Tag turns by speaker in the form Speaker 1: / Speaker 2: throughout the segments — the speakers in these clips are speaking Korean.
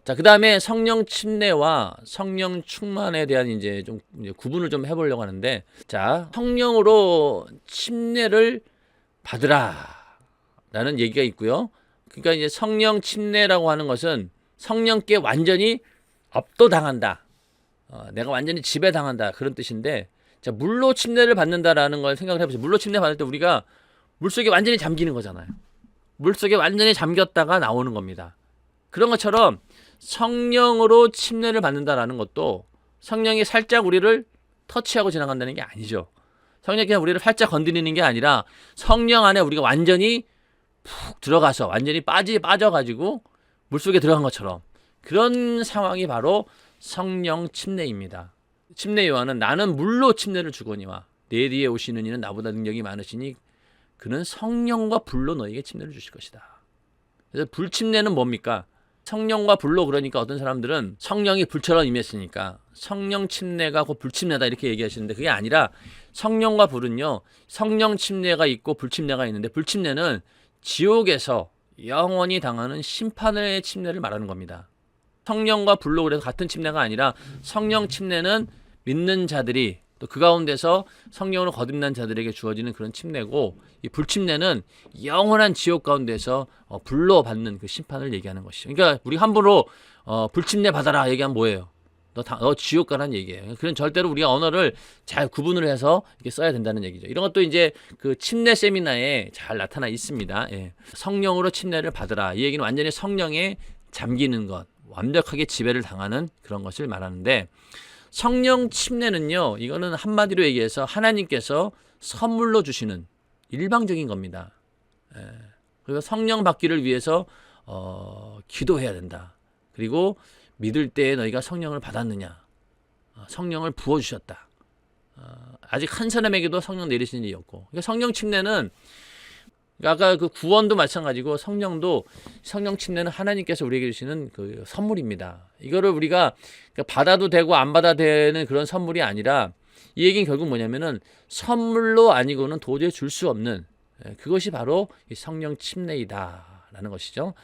Speaker 1: 자, 그 다음에 성령 침례와 성령 충만에 대한 이제 좀 이제 구분을 좀 해보려고 하는데, 자, 성령으로 침례를 받으라 라는 얘기가 있고요. 그러니까 이제 성령 침례라고 하는 것은 성령께 완전히 압도당한다. 내가 완전히 지배당한다. 그런 뜻인데, 자, 물로 침례를 받는다라는 걸 생각을 해보세요. 물로 침례 받을 때 우리가 물속에 완전히 잠기는 거잖아요. 물속에 완전히 잠겼다가 나오는 겁니다. 그런 것처럼 성령으로 침례를 받는다라는 것도 성령이 살짝 우리를 터치하고 지나간다는 게 아니죠. 성령이 그냥 우리를 살짝 건드리는 게 아니라 성령 안에 우리가 완전히 푹 들어가서 완전히 빠져가지고 물속에 들어간 것처럼 그런 상황이 바로 성령 침례입니다. 침례 요한은 나는 물로 침례를 주거니와 내 뒤에 오시는 이는 나보다 능력이 많으시니 그는 성령과 불로 너에게 침례를 주실 것이다. 그래서 불침례는 뭡니까? 성령과 불로, 그러니까 어떤 사람들은 성령이 불처럼 임했으니까 성령 침례가 곧 불침례다 이렇게 얘기하시는데, 그게 아니라 성령과 불은요, 성령 침례가 있고 불침례가 있는데, 불침례는 지옥에서 영원히 당하는 심판의 침례를 말하는 겁니다. 성령과 불로 그래서 같은 침례가 아니라 성령 침례는 믿는 자들이 또 그 가운데서 성령으로 거듭난 자들에게 주어지는 그런 침례고, 이 불침례는 영원한 지옥 가운데서 불로 받는 그 심판을 얘기하는 것이죠. 그러니까 우리 함부로 불침례 받아라 얘기하면 뭐예요? 너 지옥 가라는 얘기예요. 그런 절대로 우리가 언어를 잘 구분을 해서 이렇게 써야 된다는 얘기죠. 이런 것도 이제 그 침례 세미나에 잘 나타나 있습니다. 예. 성령으로 침례를 받으라. 이 얘기는 완전히 성령에 잠기는 것, 완벽하게 지배를 당하는 그런 것을 말하는데, 성령 침례는요, 이거는 한마디로 얘기해서 하나님께서 선물로 주시는 일방적인 겁니다. 그리고 성령 받기를 위해서 기도해야 된다. 그리고 믿을 때에 너희가 성령을 받았느냐, 성령을 부어주셨다. 아직 한 사람에게도 성령 내리신 일이 없고, 그러니까 성령 침례는, 아까 그 구원도 마찬가지고 성령도, 성령 침례는 하나님께서 우리에게 주시는 그 선물입니다. 이거를 우리가 받아도 되고 안 받아도 되는 그런 선물이 아니라, 이 얘기는 결국 뭐냐면은 선물로 아니고는 도저히 줄 수 없는, 그것이 바로 이 성령 침례이다라는 것이죠.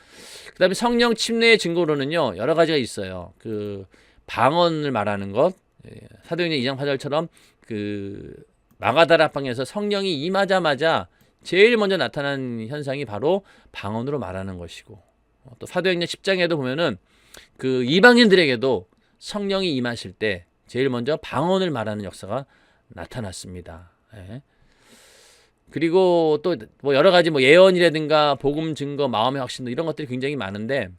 Speaker 1: 그 다음에 성령 침례의 증거로는요, 여러 가지가 있어요. 그 방언을 말하는 것, 사도행전 2장 8절처럼 그 마가다라 방에서 성령이 임하자마자 제일 먼저 나타난 현상이 바로 방언으로 말하는 것이고, 또 사도행전 10장에도 보면은 그 이방인들에게도 성령이 임하실 때 제일 먼저 방언을 말하는 역사가 나타났습니다. 예. 그리고 또 뭐 여러 가지 뭐 예언이라든가 복음 증거, 마음의 확신 이런 것들이 굉장히 많은데,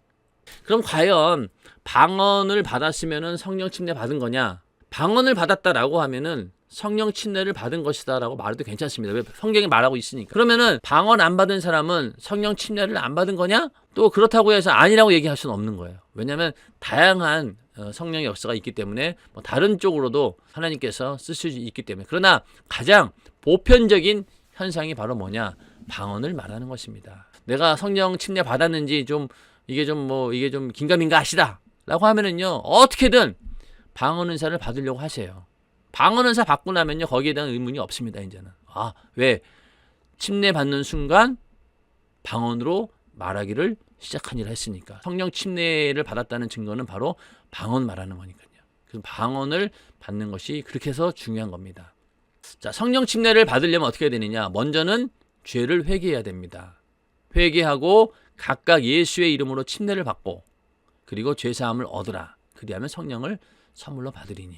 Speaker 1: 그럼 과연 방언을 받았으면은 성령 침례 받은 거냐? 방언을 받았다라고 하면은 성령 침례를 받은 것이다라고 말해도 괜찮습니다. 왜? 성경이 말하고 있으니까. 그러면은 방언 안 받은 사람은 성령 침례를 안 받은 거냐? 또 그렇다고 해서 아니라고 얘기할 수는 없는 거예요. 왜냐하면 다양한 성령의 역사가 있기 때문에 뭐 다른 쪽으로도 하나님께서 쓸 수 있기 때문에. 그러나 가장 보편적인 현상이 바로 뭐냐? 방언을 말하는 것입니다. 내가 성령 침례 받았는지 이게 좀 긴가민가 하시다라고 하면은요, 어떻게든 방언 은사를 받으려고 하세요. 방언 은사 받고 나면요, 거기에 대한 의문이 없습니다. 이제는 왜? 침례 받는 순간 방언으로 말하기를 시작하니라 했으니까. 성령 침례를 받았다는 증거는 바로 방언 말하는 거니까요. 그래서 방언을 받는 것이 그렇게 해서 중요한 겁니다. 자, 성령 침례를 받으려면 어떻게 해야 되느냐? 먼저는 죄를 회개해야 됩니다. 회개하고 각각 예수의 이름으로 침례를 받고, 그리고 죄 사함을 얻으라. 그리하면 성령을 선물로 받으리니.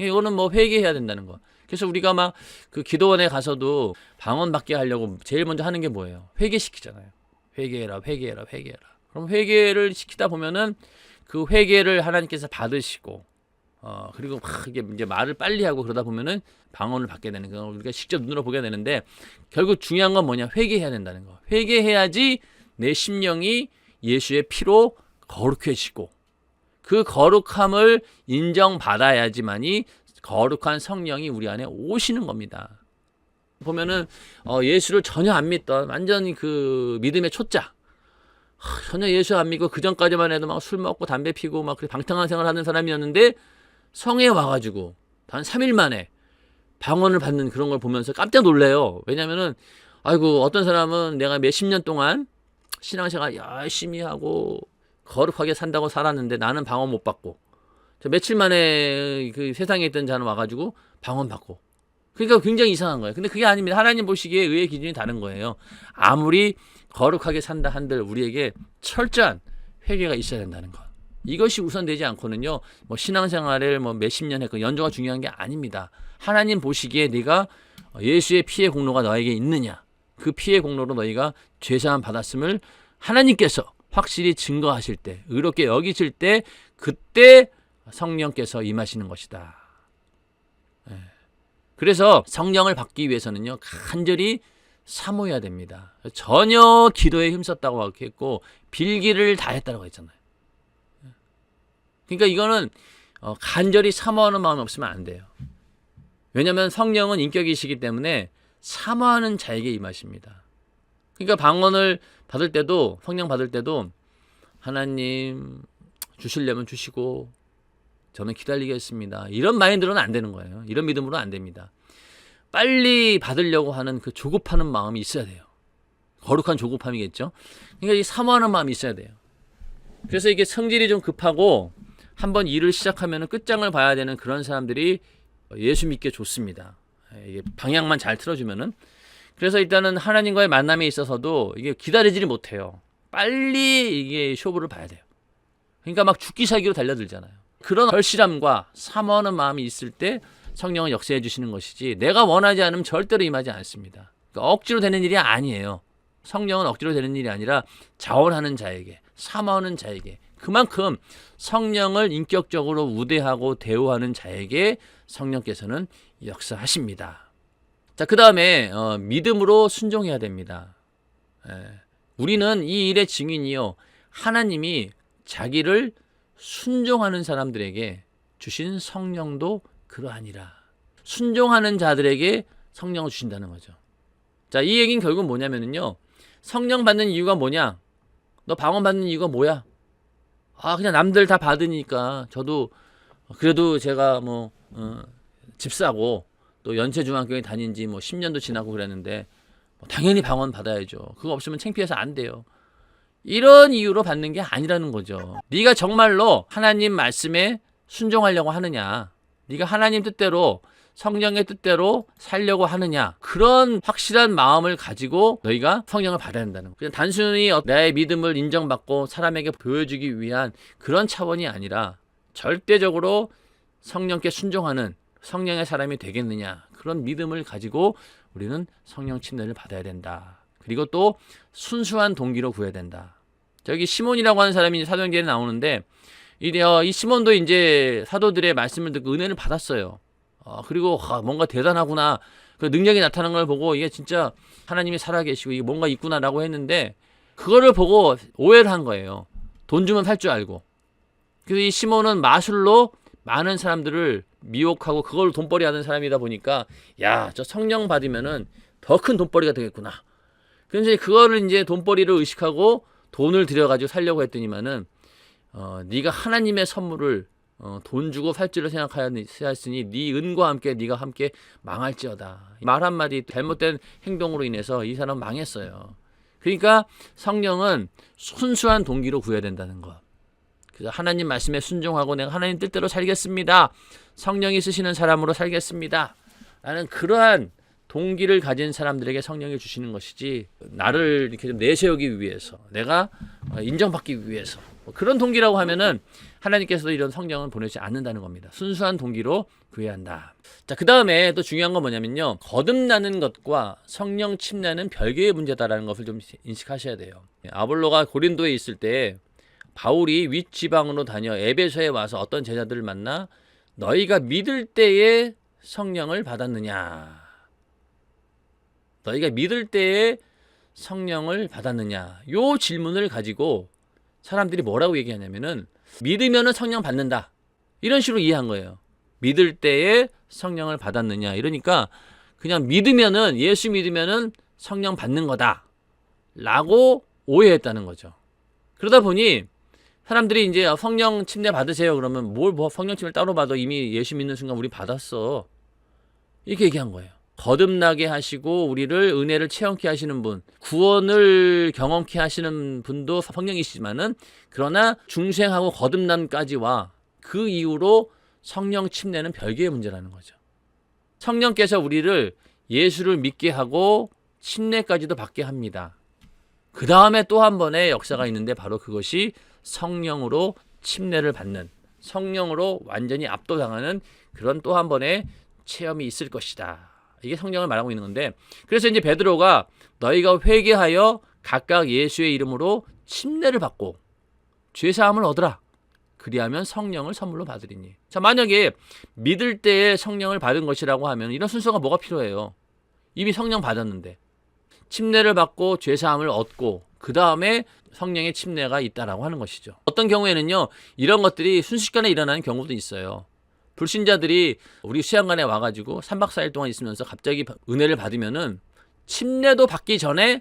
Speaker 1: 이거는 뭐 회개해야 된다는 거. 그래서 우리가 막 그 기도원에 가서도 방언 받게 하려고 제일 먼저 하는 게 뭐예요? 회개시키잖아요. 회개해라. 그럼 회개를 시키다 보면은 그 회개를 하나님께서 받으시고, 그리고 막 이게 이제 말을 빨리 하고 그러다 보면은 방언을 받게 되는 거, 우리가 직접 눈으로 보게 되는데, 결국 중요한 건 뭐냐? 회개해야 된다는 거. 회개해야지 내 심령이 예수의 피로 거룩해지고, 그 거룩함을 인정받아야지만이 거룩한 성령이 우리 안에 오시는 겁니다. 보면은 예수를 전혀 안 믿던 완전히 그 믿음의 초짜, 전혀 예수 안 믿고 그 전까지만 해도 막 술 먹고 담배 피고 막 방탕한 생활하는 사람이었는데, 성에 와가지고 단 3일 만에 방언을 받는 그런 걸 보면서 깜짝 놀래요. 왜냐면은 어떤 사람은 내가 몇십 년 동안 신앙생활 열심히 하고 거룩하게 산다고 살았는데 나는 방언 못 받고, 저 며칠 만에 그 세상에 있던 자는 와가지고 방언 받고. 그러니까 굉장히 이상한 거예요. 근데 그게 아닙니다. 하나님 보시기에 의의 기준이 다른 거예요. 아무리 거룩하게 산다 한들 우리에게 철저한 회개가 있어야 된다는 것. 이것이 우선되지 않고는요, 뭐 신앙생활을 뭐 몇십 년 했고 연조가 중요한 게 아닙니다. 하나님 보시기에 네가 예수의 피의 공로가 너에게 있느냐, 그 피의 공로로 너희가 죄사함 받았음을 하나님께서 확실히 증거하실 때, 의롭게 여기실 때, 그때 성령께서 임하시는 것이다. 그래서 성령을 받기 위해서는요, 간절히 사모해야 됩니다. 전혀 기도에 힘썼다고 했고 빌기를 다 했다고 했잖아요. 그러니까 이거는 간절히 사모하는 마음이 없으면 안 돼요. 왜냐하면 성령은 인격이시기 때문에 사모하는 자에게 임하십니다. 그러니까 방언을 받을 때도, 성령 받을 때도 하나님 주시려면 주시고 저는 기다리겠습니다, 이런 마인드로는 안 되는 거예요. 이런 믿음으로는 안 됩니다. 빨리 받으려고 하는 그 조급하는 마음이 있어야 돼요. 거룩한 조급함이겠죠. 그러니까 이 사모하는 마음이 있어야 돼요. 그래서 이게 성질이 좀 급하고 한번 일을 시작하면 끝장을 봐야 되는 그런 사람들이 예수 믿기 좋습니다. 이게 방향만 잘 틀어주면은. 그래서 일단은 하나님과의 만남에 있어서도 이게 기다리지를 못해요. 빨리 이게 쇼부를 봐야 돼요. 그러니까 막 죽기 살기로 달려들잖아요. 그런 절실함과 사모하는 마음이 있을 때 성령은 역사해 주시는 것이지, 내가 원하지 않으면 절대로 임하지 않습니다. 그러니까 억지로 되는 일이 아니에요. 성령은 억지로 되는 일이 아니라 자원하는 자에게, 사모하는 자에게, 그만큼 성령을 인격적으로 우대하고 대우하는 자에게 성령께서는 역사하십니다. 자, 그 다음에 믿음으로 순종해야 됩니다. 우리는 이 일의 증인이요, 하나님이 자기를 순종하는 사람들에게 주신 성령도 그러하니라. 순종하는 자들에게 성령을 주신다는 거죠. 자, 이 얘기는 결국은 뭐냐면요, 성령 받는 이유가 뭐냐? 너 방언 받는 이유가 뭐야? 그냥 남들 다 받으니까 저도, 그래도 제가 뭐 집사고 또 연세중앙교회 다닌 지 뭐 10년도 지나고 그랬는데 당연히 방언 받아야죠. 그거 없으면 창피해서 안 돼요. 이런 이유로 받는 게 아니라는 거죠. 네가 정말로 하나님 말씀에 순종하려고 하느냐, 네가 하나님 뜻대로, 성령의 뜻대로 살려고 하느냐, 그런 확실한 마음을 가지고 너희가 성령을 받아야 된다는 거예요. 그냥 단순히 나의 믿음을 인정받고 사람에게 보여주기 위한 그런 차원이 아니라 절대적으로 성령께 순종하는 성령의 사람이 되겠느냐, 그런 믿음을 가지고 우리는 성령 침례를 받아야 된다. 그리고 또 순수한 동기로 구해야 된다. 저기 시몬이라고 하는 사람이 사도행전에 나오는데, 이 시몬도 이제 사도들의 말씀을 듣고 은혜를 받았어요. 그리고 뭔가 대단하구나, 그 능력이 나타난 걸 보고 이게 진짜 하나님이 살아계시고 이게 뭔가 있구나라고 했는데, 그거를 보고 오해를 한 거예요. 돈 주면 살 줄 알고. 그래서 이 시몬은 마술로 많은 사람들을 미혹하고 그걸 돈벌이 하는 사람이다 보니까, 야, 저 성령 받으면은 더 큰 돈벌이가 되겠구나. 그래서 그거를 이제 돈벌이를 의식하고 돈을 들여가지고 살려고 했더니만은, 네가 하나님의 선물을 돈 주고 살 줄을 생각하였으니 네 은과 함께 네가 함께 망할지어다. 말 한마디 잘못된 행동으로 인해서 이 사람은 망했어요. 그러니까 성령은 순수한 동기로 구해야 된다는 것. 그래서 하나님 말씀에 순종하고 내가 하나님 뜻대로 살겠습니다, 성령이 쓰시는 사람으로 살겠습니다 라는 그러한 동기를 가진 사람들에게 성령이 주시는 것이지, 나를 이렇게 좀 내세우기 위해서, 내가 인정받기 위해서, 그런 동기라고 하면은 하나님께서도 이런 성령을 보내지 않는다는 겁니다. 순수한 동기로 구해야 한다. 자, 그 다음에 또 중요한 건 뭐냐면요, 거듭나는 것과 성령 침례는 별개의 문제다라는 것을 좀 인식하셔야 돼요. 아볼로가 고린도에 있을 때 바울이 윗지방으로 다녀 에베소에 와서 어떤 제자들을 만나 너희가 믿을 때에 성령을 받았느냐, 너희가 믿을 때에 성령을 받았느냐, 요 질문을 가지고 사람들이 뭐라고 얘기하냐면은 믿으면은 성령 받는다, 이런 식으로 이해한 거예요. 믿을 때에 성령을 받았느냐, 이러니까 그냥 믿으면은, 예수 믿으면은 성령 받는 거다 라고 오해했다는 거죠. 그러다 보니 사람들이 이제 성령 침례 받으세요 그러면, 뭘 성령 침례를 따로 받아, 이미 예수 믿는 순간 우리 받았어, 이렇게 얘기한 거예요. 거듭나게 하시고 우리를 은혜를 체험케 하시는 분, 구원을 경험케 하시는 분도 성령이시지만은 그러나 중생하고 거듭남까지와 그 이후로 성령 침례는 별개의 문제라는 거죠. 성령께서 우리를 예수를 믿게 하고 침례까지도 받게 합니다. 그 다음에 또 한 번의 역사가 있는데 바로 그것이 성령으로 침례를 받는, 성령으로 완전히 압도당하는 그런 또 한 번의 체험이 있을 것이다. 이게 성령을 말하고 있는 건데, 그래서 이제 베드로가 너희가 회개하여 각각 예수의 이름으로 침례를 받고 죄사함을 얻으라. 그리하면 성령을 선물로 받으리니. 자, 만약에 믿을 때에 성령을 받은 것이라고 하면 이런 순서가 뭐가 필요해요? 이미 성령 받았는데 침례를 받고 죄사함을 얻고 그 다음에 성령의 침례가 있다라고 하는 것이죠. 어떤 경우에는요, 이런 것들이 순식간에 일어나는 경우도 있어요. 불신자들이 우리 수양관에 와가지고 3박 4일 동안 있으면서 갑자기 은혜를 받으면은 침례도 받기 전에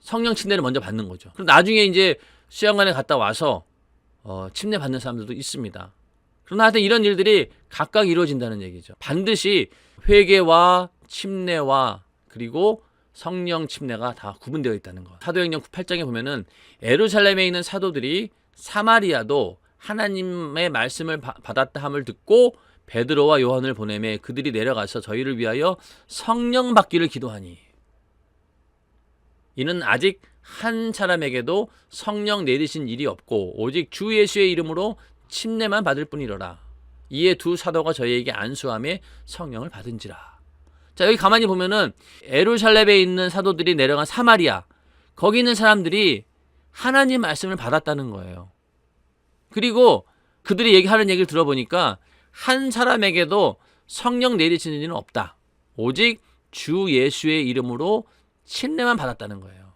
Speaker 1: 성령 침례를 먼저 받는 거죠. 그럼 나중에 이제 수양관에 갔다 와서 침례 받는 사람들도 있습니다. 그러나 하여튼 이런 일들이 각각 이루어진다는 얘기죠. 반드시 회개와 침례와 그리고 성령 침례가 다 구분되어 있다는 것. 사도행전 8장에 보면은 예루살렘에 있는 사도들이 사마리아도 하나님의 말씀을 받았다 함을 듣고 베드로와 요한을 보내매 그들이 내려가서 저희를 위하여 성령 받기를 기도하니. 이는 아직 한 사람에게도 성령 내리신 일이 없고 오직 주 예수의 이름으로 침례만 받을 뿐이로라. 이에 두 사도가 저희에게 안수함에 성령을 받은지라. 자, 여기 가만히 보면은 예루살렘에 있는 사도들이 내려간 사마리아, 거기 있는 사람들이 하나님 말씀을 받았다는 거예요. 그리고 그들이 얘기하는 얘기를 들어보니까 한 사람에게도 성령 내리시는 일은 없다. 오직 주 예수의 이름으로 침례만 받았다는 거예요.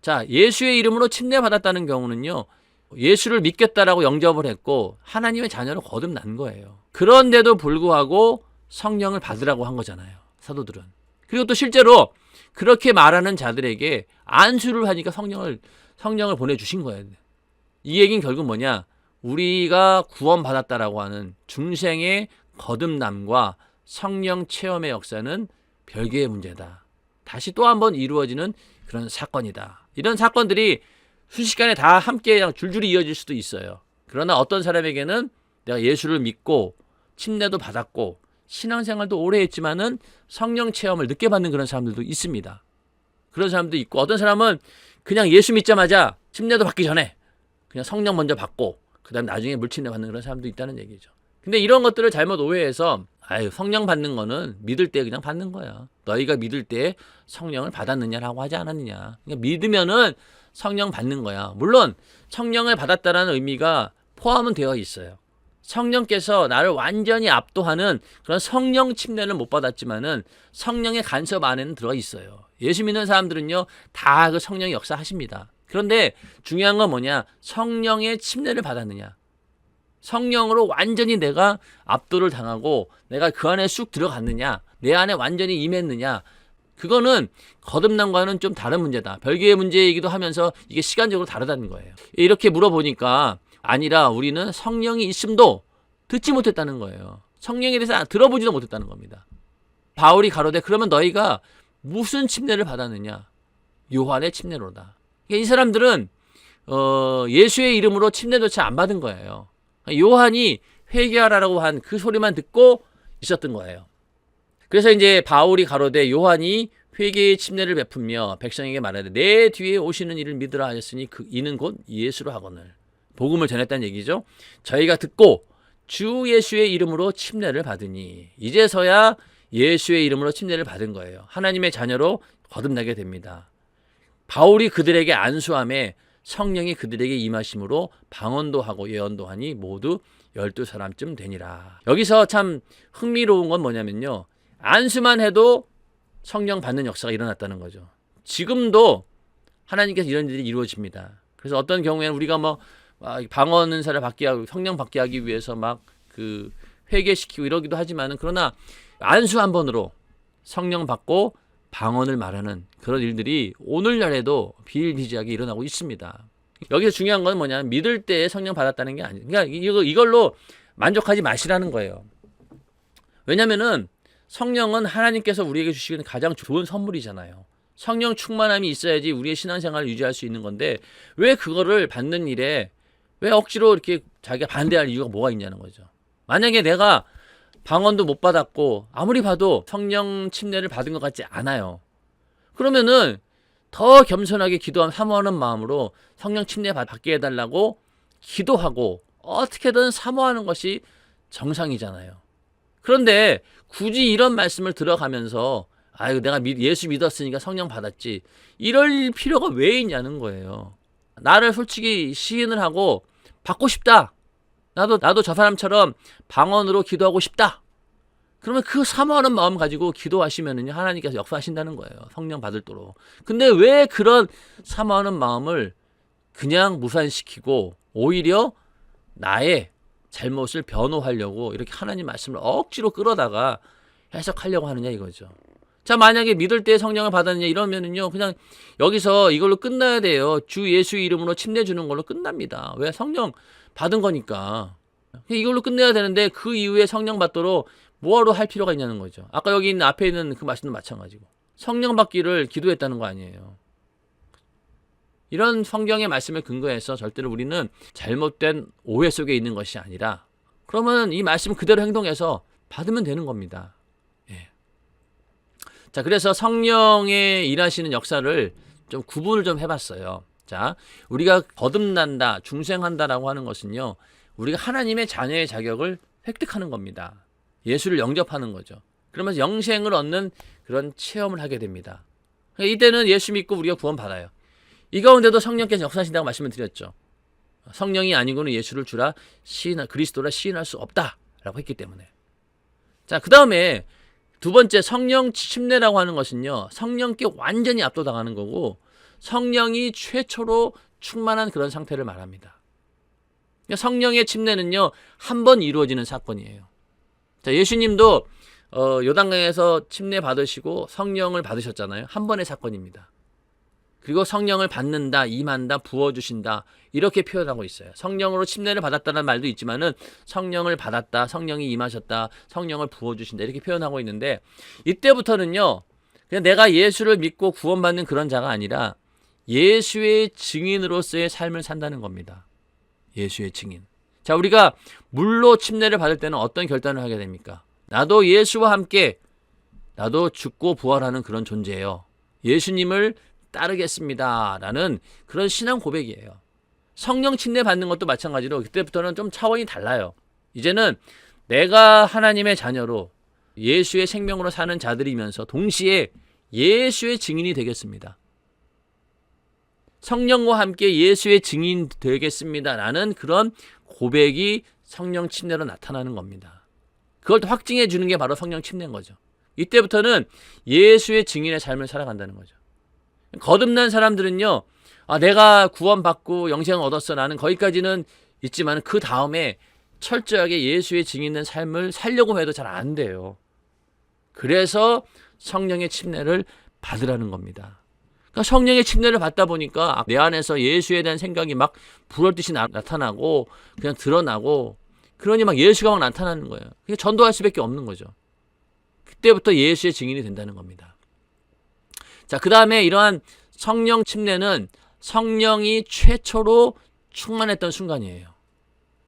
Speaker 1: 자, 예수의 이름으로 침례 받았다는 경우는요, 예수를 믿겠다라고 영접을 했고 하나님의 자녀로 거듭난 거예요. 그런데도 불구하고 성령을 받으라고 한 거잖아요, 사도들은. 그리고 또 실제로 그렇게 말하는 자들에게 안수를 하니까 성령을 보내주신 거예요. 이 얘기는 결국 뭐냐? 우리가 구원받았다라고 하는 중생의 거듭남과 성령 체험의 역사는 별개의 문제다. 다시 또 한 번 이루어지는 그런 사건이다. 이런 사건들이 순식간에 다 함께 그냥 줄줄이 이어질 수도 있어요. 그러나 어떤 사람에게는 내가 예수를 믿고 침례도 받았고 신앙생활도 오래 했지만은 성령 체험을 늦게 받는 그런 사람들도 있습니다. 그런 사람도 있고, 어떤 사람은 그냥 예수 믿자마자 침례도 받기 전에 그냥 성령 먼저 받고 그 다음 나중에 물침례 받는 그런 사람도 있다는 얘기죠. 근데 이런 것들을 잘못 오해해서 성령 받는 거는 믿을 때 그냥 받는 거야. 너희가 믿을 때 성령을 받았느냐라고 하지 않았느냐. 그러니까 믿으면은 성령 받는 거야. 물론 성령을 받았다라는 의미가 포함은 되어 있어요. 성령께서 나를 완전히 압도하는 그런 성령 침례는 못 받았지만은 성령의 간섭 안에는 들어 있어요. 예수 믿는 사람들은요, 다 그 성령의 역사 하십니다. 그런데 중요한 건 뭐냐? 성령의 침례를 받았느냐? 성령으로 완전히 내가 압도를 당하고 내가 그 안에 쑥 들어갔느냐? 내 안에 완전히 임했느냐? 그거는 거듭남과는 좀 다른 문제다. 별개의 문제이기도 하면서 이게 시간적으로 다르다는 거예요. 이렇게 물어보니까 아니라 우리는 성령이 있음도 듣지 못했다는 거예요. 성령에 대해서 들어보지도 못했다는 겁니다. 바울이 가로되 그러면 너희가 무슨 침례를 받았느냐? 요한의 침례로다. 이 사람들은 예수의 이름으로 침례조차 안 받은 거예요. 요한이 회개하라고 한 그 소리만 듣고 있었던 거예요. 그래서 이제 바울이 가로되 요한이 회개의 침례를 베풀며 백성에게 말하되 내 뒤에 오시는 이를 믿으라 하였으니 이는 곧 예수로 하거늘. 복음을 전했다는 얘기죠. 저희가 듣고 주 예수의 이름으로 침례를 받으니 이제서야 예수의 이름으로 침례를 받은 거예요. 하나님의 자녀로 거듭나게 됩니다. 바울이 그들에게 안수함에 성령이 그들에게 임하심으로 방언도 하고 예언도 하니 모두 12사람쯤 되니라. 여기서 참 흥미로운 건 뭐냐면요, 안수만 해도 성령 받는 역사가 일어났다는 거죠. 지금도 하나님께서 이런 일이 이루어집니다. 그래서 어떤 경우에는 우리가 방언 은사를 받게 하고 성령 받게 하기 위해서 막 그 회개시키고 이러기도 하지만은, 그러나 안수 한 번으로 성령 받고 방언을 말하는 그런 일들이 오늘날에도 비일비재하게 일어나고 있습니다. 여기서 중요한 건 뭐냐면 믿을 때 성령 받았다는 게 아니에요. 그러니까 이걸로 만족하지 마시라는 거예요. 왜냐면은 성령은 하나님께서 우리에게 주시는 가장 좋은 선물이잖아요. 성령 충만함이 있어야지 우리의 신앙생활을 유지할 수 있는 건데 왜 그거를 받는 일에 왜 억지로 이렇게 자기가 반대할 이유가 뭐가 있냐는 거죠. 만약에 내가 방언도 못 받았고 아무리 봐도 성령 침례를 받은 것 같지 않아요. 그러면은 더 겸손하게 사모하는 마음으로 성령 침례 받게 해달라고 기도하고 어떻게든 사모하는 것이 정상이잖아요. 그런데 굳이 이런 말씀을 들어가면서 아유 내가 예수 믿었으니까 성령 받았지 이럴 필요가 왜 있냐는 거예요. 나를 솔직히 시인을 하고 받고 싶다. 나도 저 사람처럼 방언으로 기도하고 싶다. 그러면 그 사모하는 마음 가지고 기도하시면은요 하나님께서 역사하신다는 거예요. 성령 받을도록. 근데 왜 그런 사모하는 마음을 그냥 무산시키고 오히려 나의 잘못을 변호하려고 이렇게 하나님 말씀을 억지로 끌어다가 해석하려고 하느냐 이거죠. 자, 만약에 믿을 때 성령을 받았느냐 이러면은요 그냥 여기서 이걸로 끝나야 돼요. 주 예수의 이름으로 침례 주는 걸로 끝납니다. 왜? 성령 받은 거니까. 이걸로 끝내야 되는데 그 이후에 성령 받도록 뭐하러 할 필요가 있냐는 거죠. 아까 여기 있는 앞에 있는 그 말씀도 마찬가지고 성령 받기를 기도했다는 거 아니에요. 이런 성경의 말씀에 근거해서 절대로 우리는 잘못된 오해 속에 있는 것이 아니라 그러면 이 말씀 그대로 행동해서 받으면 되는 겁니다. 예. 자, 그래서 성령의 일하시는 역사를 좀 구분을 좀 해봤어요. 자, 우리가 거듭난다, 중생한다라고 하는 것은요, 우리가 하나님의 자녀의 자격을 획득하는 겁니다. 예수를 영접하는 거죠. 그러면서 영생을 얻는 그런 체험을 하게 됩니다. 이때는 예수 믿고 우리가 구원받아요. 이 가운데도 성령께서 역사하신다고 말씀을 드렸죠. 성령이 아니고는 예수를 주라 그리스도라 시인할 수 없다라고 했기 때문에. 자, 그 다음에 두 번째 성령 침례라고 하는 것은요, 성령께 완전히 압도당하는 거고 성령이 최초로 충만한 그런 상태를 말합니다. 성령의 침례는요 한 번 이루어지는 사건이에요. 자, 예수님도 요단강에서 침례 받으시고 성령을 받으셨잖아요. 한 번의 사건입니다. 그리고 성령을 받는다, 임한다, 부어주신다 이렇게 표현하고 있어요. 성령으로 침례를 받았다는 말도 있지만은 성령을 받았다, 성령이 임하셨다, 성령을 부어주신다 이렇게 표현하고 있는데 이때부터는요 그냥 내가 예수를 믿고 구원받는 그런 자가 아니라 예수의 증인으로서의 삶을 산다는 겁니다. 예수의 증인. 자, 우리가 물로 침례를 받을 때는 어떤 결단을 하게 됩니까? 나도 예수와 함께 나도 죽고 부활하는 그런 존재예요. 예수님을 따르겠습니다 라는 그런 신앙 고백이에요. 성령 침례 받는 것도 마찬가지로 그때부터는 좀 차원이 달라요. 이제는 내가 하나님의 자녀로 예수의 생명으로 사는 자들이면서 동시에 예수의 증인이 되겠습니다. 성령과 함께 예수의 증인 되겠습니다 라는 그런 고백이 성령 침례로 나타나는 겁니다. 그걸 또 확증해 주는 게 바로 성령 침례인 거죠. 이때부터는 예수의 증인의 삶을 살아간다는 거죠. 거듭난 사람들은요, 내가 구원받고 영생을 얻었어 나는 거기까지는 있지만 그 다음에 철저하게 예수의 증인된 삶을 살려고 해도 잘 안 돼요. 그래서 성령의 침례를 받으라는 겁니다. 그러니까 성령의 침례를 받다 보니까 내 안에서 예수에 대한 생각이 막 불어듯이 나타나고 그냥 드러나고 그러니 막 예수가 막 나타나는 거예요. 그냥 전도할 수밖에 없는 거죠. 그때부터 예수의 증인이 된다는 겁니다. 자, 그 다음에 이러한 성령 침례는 성령이 최초로 충만했던 순간이에요.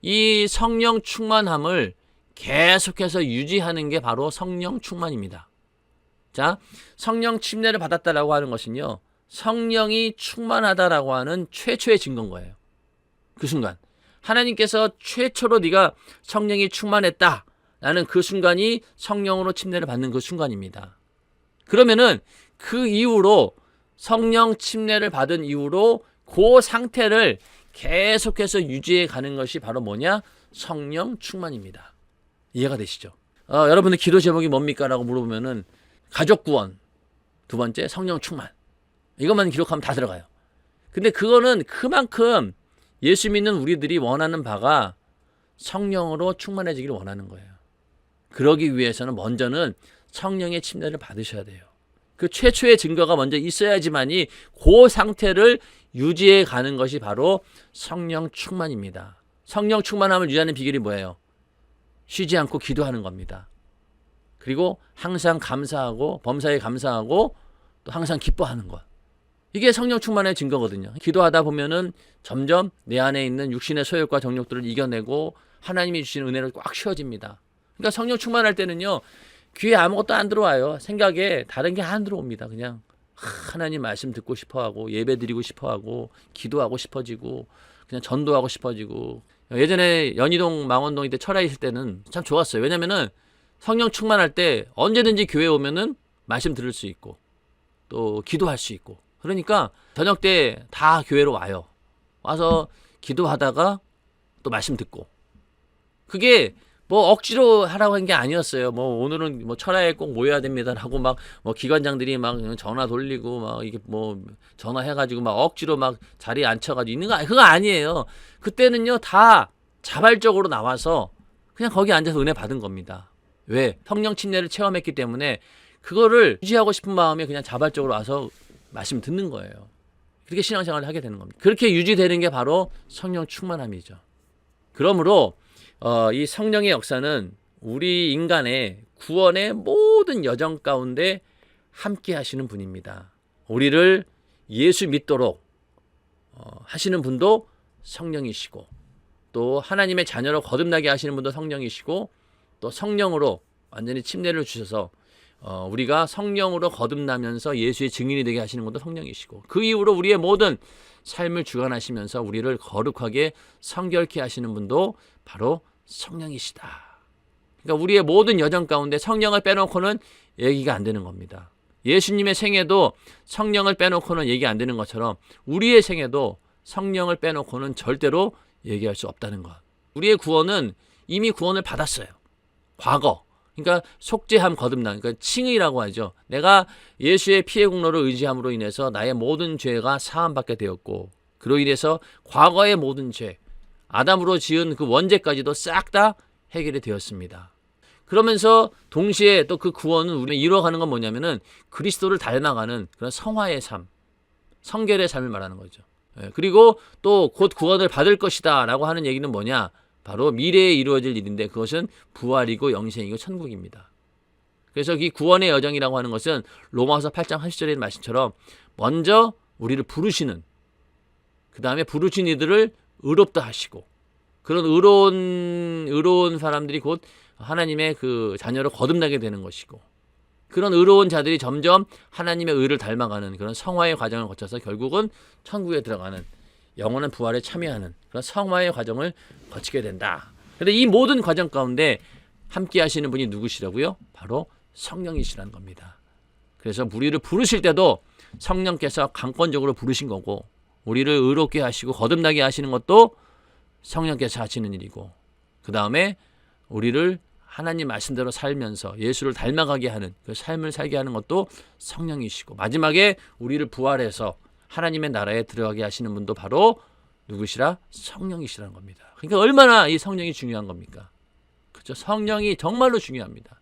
Speaker 1: 이 성령 충만함을 계속해서 유지하는 게 바로 성령 충만입니다. 자, 성령 침례를 받았다라고 하는 것은요, 성령이 충만하다라고 하는 최초의 증거인 거예요. 그 순간. 하나님께서 최초로 네가 성령이 충만했다라는 그 순간이 성령으로 침례를 받는 그 순간입니다. 그러면은 그 이후로 성령 침례를 받은 이후로 그 상태를 계속해서 유지해 가는 것이 바로 뭐냐? 성령 충만입니다. 이해가 되시죠? 여러분들 기도 제목이 뭡니까? 라고 물어보면은 가족 구원, 두 번째 성령 충만. 이것만 기록하면 다 들어가요. 근데 그거는 그만큼 예수 믿는 우리들이 원하는 바가 성령으로 충만해지기를 원하는 거예요. 그러기 위해서는 먼저는 성령의 침례를 받으셔야 돼요. 그 최초의 증거가 먼저 있어야지만이 그 상태를 유지해 가는 것이 바로 성령 충만입니다. 성령 충만함을 유지하는 비결이 뭐예요? 쉬지 않고 기도하는 겁니다. 그리고 항상 감사하고 범사에 감사하고 또 항상 기뻐하는 것. 이게 성령 충만의 증거거든요. 기도하다 보면은 점점 내 안에 있는 육신의 소욕과 정욕들을 이겨내고 하나님이 주시는 은혜를 꽉 채워집니다. 그러니까 성령 충만할 때는요. 귀에 아무것도 안 들어와요. 생각에 다른 게 안 들어옵니다. 그냥 하나님 말씀 듣고 싶어하고 예배 드리고 싶어하고 기도하고 싶어지고 그냥 전도하고 싶어지고. 예전에 연희동 망원동 때 철야에 있을 때는 참 좋았어요. 왜냐면은 성령 충만할 때 언제든지 교회 오면은 말씀 들을 수 있고 또 기도할 수 있고. 그러니까 저녁 때 다 교회로 와요. 와서 기도하다가 또 말씀 듣고. 그게 뭐 억지로 하라고 한 게 아니었어요. 뭐 오늘은 뭐 철야에 꼭 모여야 됩니다라고 막 뭐 기관장들이 막 전화 돌리고 막 이게 뭐 전화해가지고 막 억지로 막 자리에 앉혀가지고 있는 거 그거 아니에요. 그때는요 다 자발적으로 나와서 그냥 거기 앉아서 은혜 받은 겁니다. 왜? 성령 침례를 체험했기 때문에 그거를 유지하고 싶은 마음에 그냥 자발적으로 와서 말씀 듣는 거예요. 그렇게 신앙생활을 하게 되는 겁니다. 그렇게 유지되는 게 바로 성령 충만함이죠. 그러므로 이 성령의 역사는 우리 인간의 구원의 모든 여정 가운데 함께 하시는 분입니다. 우리를 예수 믿도록 하시는 분도 성령이시고 또 하나님의 자녀로 거듭나게 하시는 분도 성령이시고 또 성령으로 완전히 침례를 주셔서 우리가 성령으로 거듭나면서 예수의 증인이 되게 하시는 것도 성령이시고 그 이후로 우리의 모든 삶을 주관하시면서 우리를 거룩하게 성결케 하시는 분도 바로 성령이시다. 그러니까 우리의 모든 여정 가운데 성령을 빼놓고는 얘기가 안 되는 겁니다. 예수님의 생애도 성령을 빼놓고는 얘기 안 되는 것처럼 우리의 생애도 성령을 빼놓고는 절대로 얘기할 수 없다는 것. 우리의 구원은 이미 구원을 받았어요. 과거. 그러니까 속죄함 거듭남, 그러니까 칭의라고 하죠. 내가 예수의 피의 공로를 의지함으로 인해서 나의 모든 죄가 사함받게 되었고 그로 인해서 과거의 모든 죄, 아담으로 지은 그 원죄까지도 싹 다 해결이 되었습니다. 그러면서 동시에 또 그 구원은 우리가 이루어가는 건 뭐냐면은 그리스도를 닮아가는 그런 성화의 삶, 성결의 삶을 말하는 거죠. 그리고 또 곧 구원을 받을 것이다 라고 하는 얘기는 뭐냐? 바로 미래에 이루어질 일인데 그것은 부활이고 영생이고 천국입니다. 그래서 이 구원의 여정이라고 하는 것은 로마서 8장 80절에 있는 말씀처럼 먼저 우리를 부르시는, 그 다음에 부르신 이들을 의롭다 하시고 그런 의로운 사람들이 곧 하나님의 그 자녀로 거듭나게 되는 것이고 그런 의로운 자들이 점점 하나님의 의를 닮아가는 그런 성화의 과정을 거쳐서 결국은 천국에 들어가는 영원한 부활에 참여하는 그런 성화의 과정을 거치게 된다. 그런데 이 모든 과정 가운데 함께 하시는 분이 누구시라고요? 바로 성령이시라는 겁니다. 그래서 우리를 부르실 때도 성령께서 강권적으로 부르신 거고 우리를 의롭게 하시고 거듭나게 하시는 것도 성령께서 하시는 일이고 그 다음에 우리를 하나님 말씀대로 살면서 예수를 닮아가게 하는 그 삶을 살게 하는 것도 성령이시고 마지막에 우리를 부활해서 하나님의 나라에 들어가게 하시는 분도 바로 누구시라? 성령이시라는 겁니다. 그러니까 얼마나 이 성령이 중요한 겁니까? 그렇죠? 성령이 정말로 중요합니다.